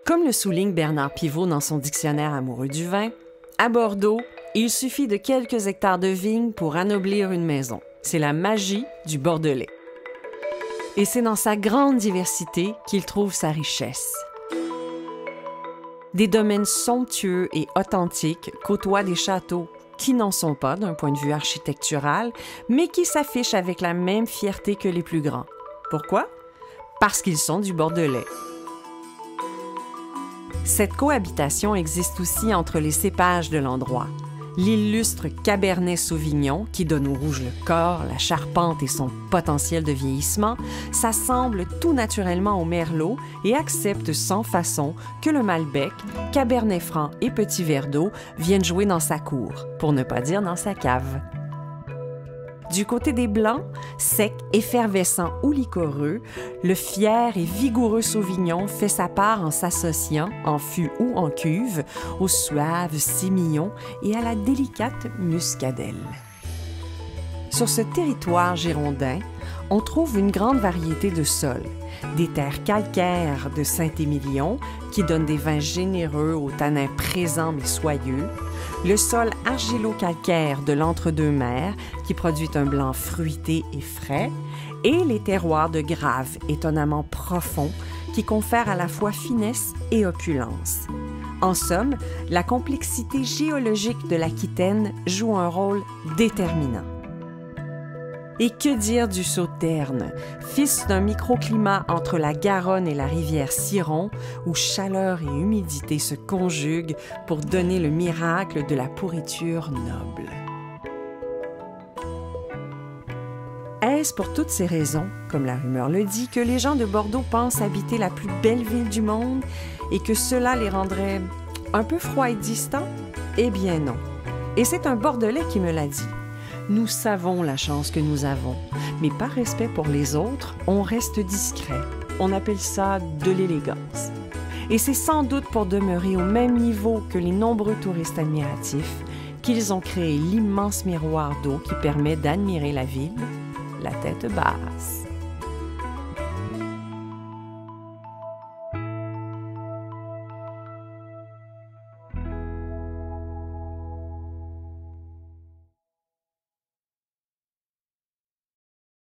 Comme le souligne Bernard Pivot dans son dictionnaire amoureux du vin, à Bordeaux, il suffit de quelques hectares de vignes pour anoblir une maison. C'est la magie du Bordelais. Et c'est dans sa grande diversité qu'il trouve sa richesse. Des domaines somptueux et authentiques côtoient des châteaux qui n'en sont pas d'un point de vue architectural, mais qui s'affichent avec la même fierté que les plus grands. Pourquoi? Parce qu'ils sont du Bordelais. Cette cohabitation existe aussi entre les cépages de l'endroit. L'illustre Cabernet Sauvignon, qui donne au rouge le corps, la charpente et son potentiel de vieillissement, s'assemble tout naturellement au Merlot et accepte sans façon que le Malbec, Cabernet Franc et Petit Verdot viennent jouer dans sa cour, pour ne pas dire dans sa cave. Du côté des Blancs, secs, effervescents ou liquoreux, le fier et vigoureux Sauvignon fait sa part en s'associant, en fût ou en cuve, au suave Sémillon et à la délicate Muscadelle. Sur ce territoire girondin, on trouve une grande variété de sols. Des terres calcaires de Saint-Émilion, qui donnent des vins généreux aux tanins présents mais soyeux, le sol argilo-calcaire de l'Entre-deux-Mers, qui produit un blanc fruité et frais, et les terroirs de Graves, étonnamment profonds, qui confèrent à la fois finesse et opulence. En somme, la complexité géologique de l'Aquitaine joue un rôle déterminant. Et que dire du Sauterne, fils d'un microclimat entre la Garonne et la rivière Ciron, où chaleur et humidité se conjuguent pour donner le miracle de la pourriture noble. Est-ce pour toutes ces raisons, comme la rumeur le dit, que les gens de Bordeaux pensent habiter la plus belle ville du monde et que cela les rendrait un peu froids et distants? Eh bien non. Et c'est un Bordelais qui me l'a dit. Nous savons la chance que nous avons, mais par respect pour les autres, on reste discret. On appelle ça de l'élégance. Et c'est sans doute pour demeurer au même niveau que les nombreux touristes admiratifs qu'ils ont créé l'immense miroir d'eau qui permet d'admirer la ville, la tête basse.